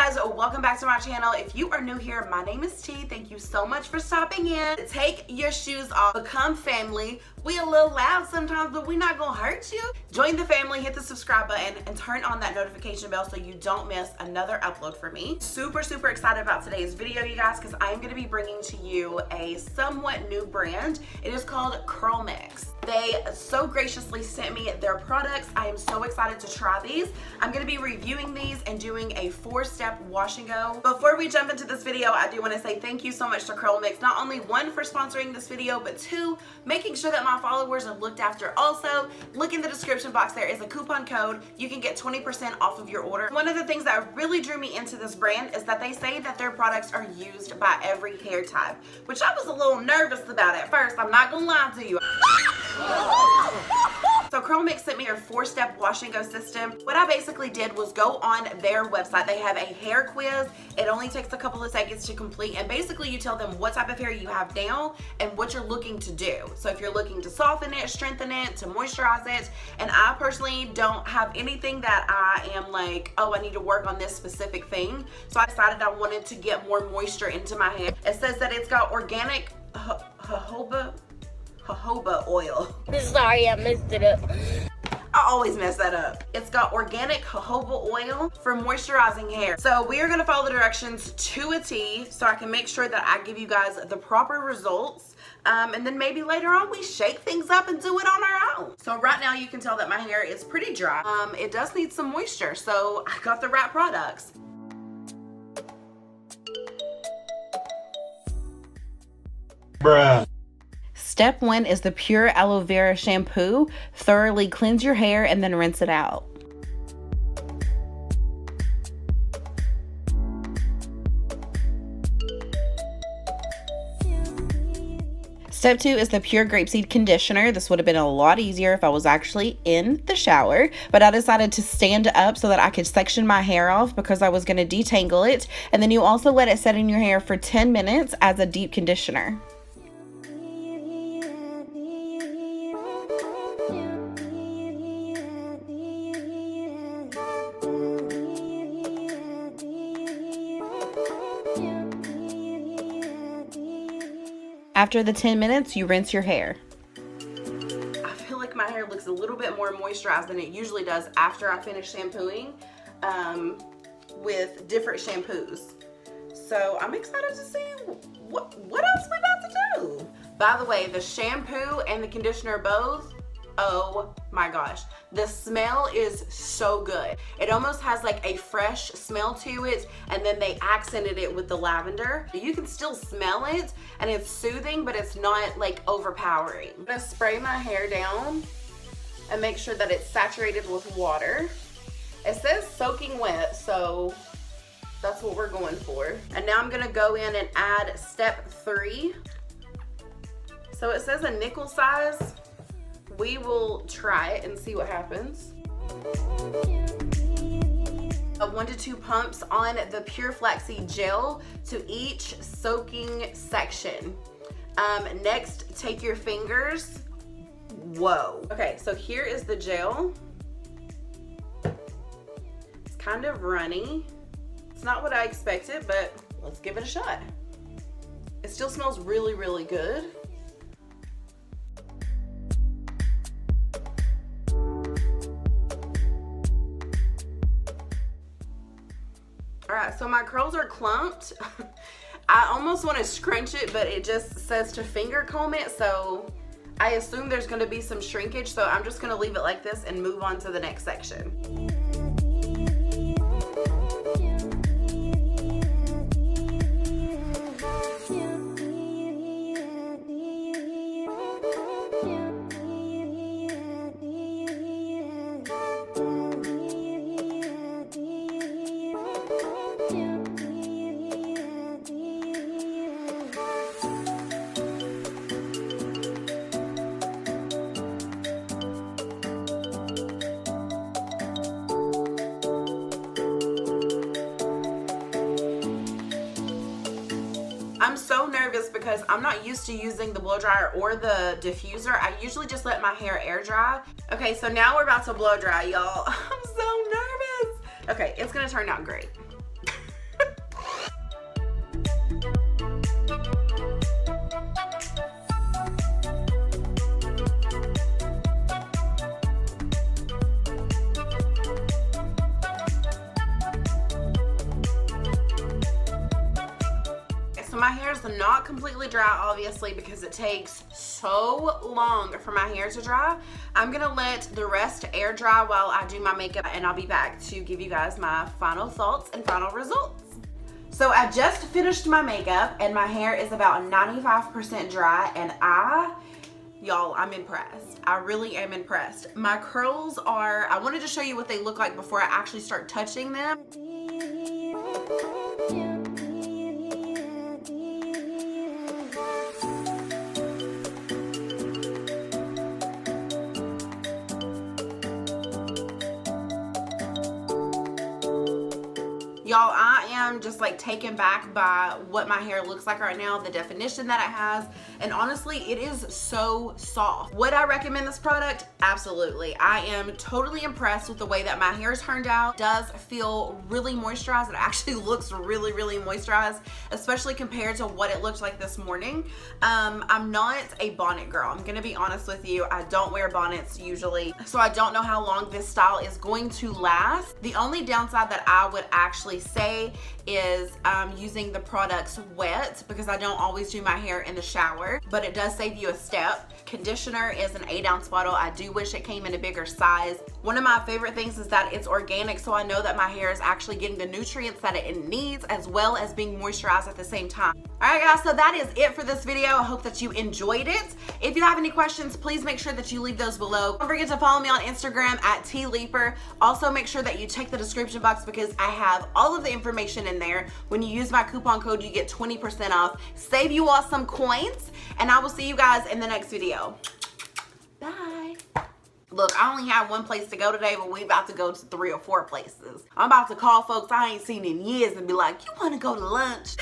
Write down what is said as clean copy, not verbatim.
guys, welcome back to my channel. If you are new here, my name is T. Thank you so much for stopping in. Take your shoes off, become family. We a little loud sometimes, but we're not gonna hurt you. Join the family, hit the subscribe button, and turn on that notification bell so you don't miss another upload from me. Super excited about today's video, you guys, because I am gonna be bringing to you a somewhat new brand. It is called Curlmix. They so graciously sent me their products. I am so excited to try these. I'm gonna be reviewing these and doing a 4-step wash and go. Before we jump into this video, I do wanna say thank you so much to Curlmix. Not only 1, for sponsoring this video, but 2, making sure that my followers are looked after. Also, look in the description box, there is a coupon code. You can get 20% off of your order. One of the things that really drew me into this brand is that they say that their products are used by every hair type, which I was a little nervous about at first. I'm not gonna lie to you. So Curlmix sent me a 4-step wash and go system. What I basically did was go on their website. They have a hair quiz. It only takes a couple of seconds to complete, and basically you tell them what type of hair you have now and what you're looking to do. So if you're looking to soften it, strengthen it, to moisturize it, and I personally don't have anything that I am like, oh, I need to work on this specific thing. So I decided I wanted to get more moisture into my hair. It says that it's got organic jojoba oil. Sorry, I messed it up. I always mess that up. It's got organic jojoba oil for moisturizing hair. So we are gonna follow the directions to a T so I can make sure that I give you guys the proper results. And then maybe later on we shake things up and do it on our own. So right now you can tell that my hair is pretty dry. It does need some moisture, so I got the right products. Bruh. Step 1 is the pure aloe vera shampoo. Thoroughly cleanse your hair and then rinse it out. Step 2 is the pure grapeseed conditioner. This would have been a lot easier if I was actually in the shower, but I decided to stand up so that I could section my hair off because I was going to detangle it. And then you also let it set in your hair for 10 minutes as a deep conditioner. After the 10 minutes, you rinse your hair. I feel like my hair looks a little bit more moisturized than it usually does after I finish shampooing with different shampoos. So I'm excited to see what else we're about to do. By the way, the shampoo and the conditioner both, oh my gosh, the smell is so good. It almost has like a fresh smell to it, and then they accented it with the lavender. You can still smell it and it's soothing, but it's not like overpowering. I'm gonna spray my hair down and make sure that it's saturated with water. It says soaking wet, so that's what we're going for. And now I'm gonna go in and add step 3. So it says a nickel size. We will try it and see what happens. 1 to 2 pumps on the pure flaxseed gel to each soaking section. Next, take your fingers. Whoa. Okay, so here is the gel. It's kind of runny. It's not what I expected, but let's give it a shot. It still smells really good. Alright, so my curls are clumped. I almost want to scrunch it, but it just says to finger comb it, so I assume there's going to be some shrinkage, so I'm just going to leave it like this and move on to the next section. I'm so nervous because I'm not used to using the blow dryer or the diffuser. I usually just let my hair air dry. Okay, so now we're about to blow dry, y'all. I'm so nervous. Okay, it's gonna turn out great. So my hair is not completely dry, obviously, because it takes so long for my hair to dry. I'm gonna let the rest air dry while I do my makeup, and I'll be back to give you guys my final thoughts and final results. So I just finished my makeup and my hair is about 95% dry, and y'all, I'm impressed. I really am impressed. My curls are, I wanted to show you what they look like before I actually start touching them. Y'all, I am just like taken back by what my hair looks like right now, the definition that it has, and honestly, it is so soft. Would I recommend this product? Absolutely. I am totally impressed with the way that my hair turned out. It does feel really moisturized. It actually looks really, really moisturized, especially compared to what it looked like this morning. I'm not a bonnet girl. I'm gonna be honest with you. I don't wear bonnets usually, so I don't know how long this style is going to last. The only downside that I would actually say is using the products wet, because I don't always do my hair in the shower, but it does save you a step. Conditioner is an 8-ounce bottle. I do wish it came in a bigger size. One of my favorite things is that it's organic, so I know that my hair is actually getting the nutrients that it needs, as well as being moisturized at the same time. All right, guys, so that is it for this video. I hope that you enjoyed it. If you have any questions, please make sure that you leave those below. Don't forget to follow me on Instagram at Leeper. Also, make sure that you check the description box, because I have all of the information in there. When you use my coupon code, you get 20% off. Save you all some coins, and I will see you guys in the next video. Bye. Look, I only have one place to go today, but we about to go to 3 or 4 places. I'm about to call folks I ain't seen in years and be like, you want to go to lunch?